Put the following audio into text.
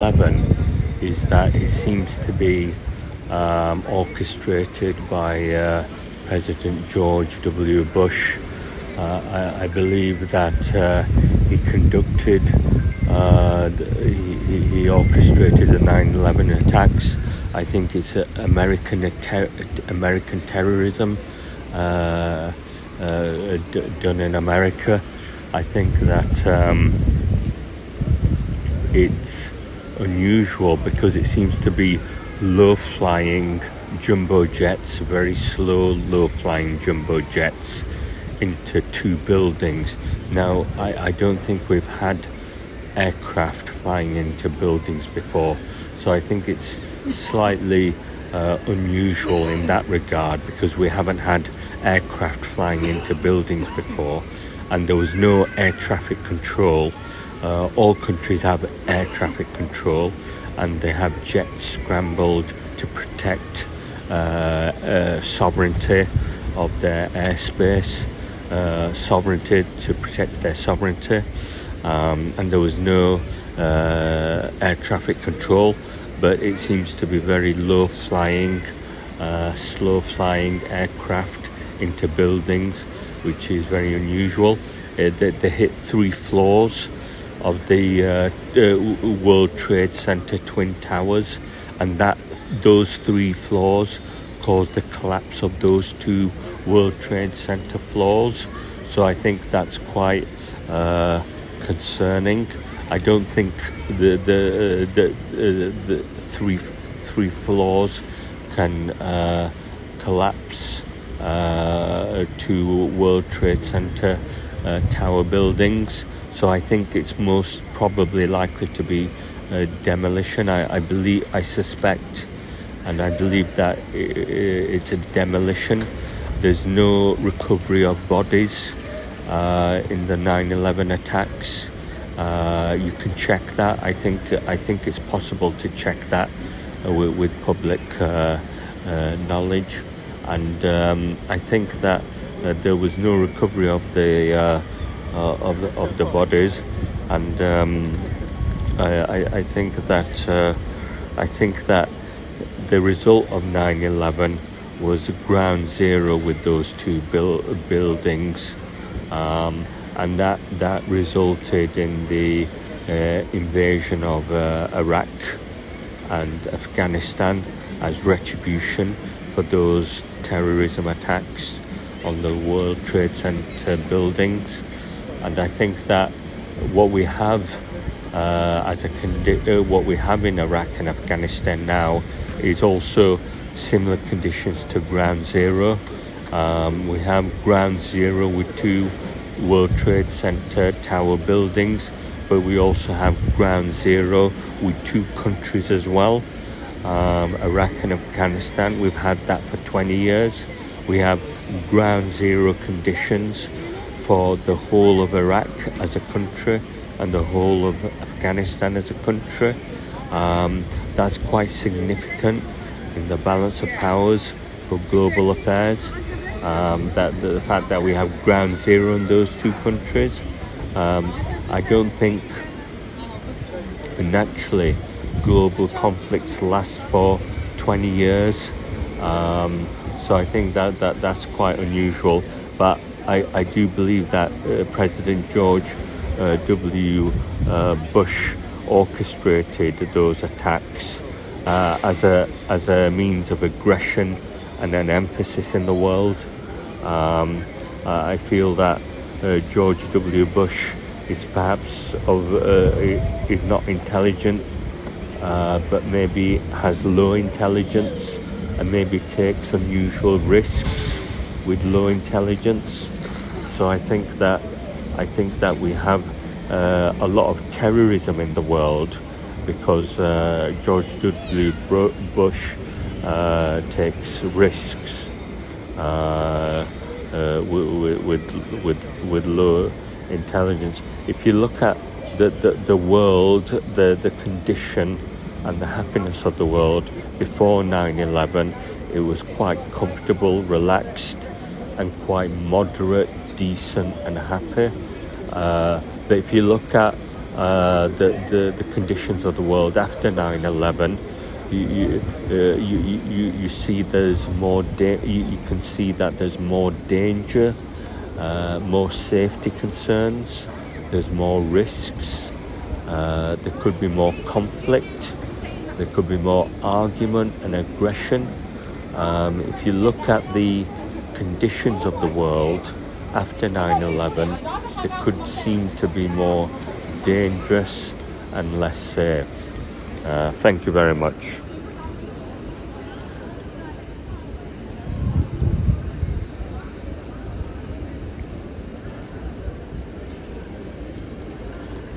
9/11 is that it seems to be orchestrated by President George W. Bush. I believe that he conducted, he orchestrated the 9/11 attacks. I think it's American terrorism done in America. I think that it's unusual because it seems to be low-flying jumbo jets, very slow, low-flying jumbo jets into two buildings. Now, I don't think we've had aircraft flying into buildings before, so I think it's slightly unusual in that regard because we haven't had aircraft flying into buildings before, and there was no air traffic control. All countries have air traffic control, and they have jets scrambled to protect sovereignty of their airspace, to protect their sovereignty, and there was no air traffic control, but it seems to be very low-flying, slow-flying aircraft into buildings, which is very unusual. They hit 3 floors of the World Trade Center Twin Towers, and those 3 floors caused the collapse of those 2 World Trade Center floors. So I think that's quite concerning. I don't think the 3 floors can collapse 2 World Trade Center tower buildings. So I think it's most probably likely to be demolition. I suspect, and I believe that it's a demolition. There's no recovery of bodies in the 9/11 attacks. You can check that. I think it's possible to check that with public knowledge, and I think that there was no recovery of the bodies, and I think that the result of 9/11 was ground zero with those 2 buildings, and that resulted in the invasion of Iraq and Afghanistan as retribution for those terrorism attacks on the World Trade Center buildings. And I think that what we have what we have in Iraq and Afghanistan now is also similar conditions to ground zero. We have ground zero with 2 World Trade Center tower buildings, but we also have ground zero with 2 countries as well. Iraq and Afghanistan, we've had that for 20 years. We have ground zero conditions for the whole of Iraq as a country and the whole of Afghanistan as a country. That's quite significant in the balance of powers for global affairs. That the fact that we have ground zero in those 2 countries. I don't think naturally global conflicts last for 20 years. So I think that's quite unusual. But I do believe that President George W. Bush orchestrated those attacks as a means of aggression and an emphasis in the world. I feel that George W. Bush is perhaps is not intelligent, but maybe has low intelligence and maybe takes unusual risks with low intelligence. So I think that we have a lot of terrorism in the world because George W. Bush takes risks with low intelligence. If you look at the world, the condition and the happiness of the world before 9/11, it was quite comfortable, relaxed, and quite moderate, decent, and happy. But if you look at the conditions of the world after 9/11. You see there's more you can see that there's more danger, more safety concerns, there's more risks, there could be more conflict, there could be more argument and aggression. If you look at the conditions of the world after 9/11, it could seem to be more dangerous and less safe. Thank you very much.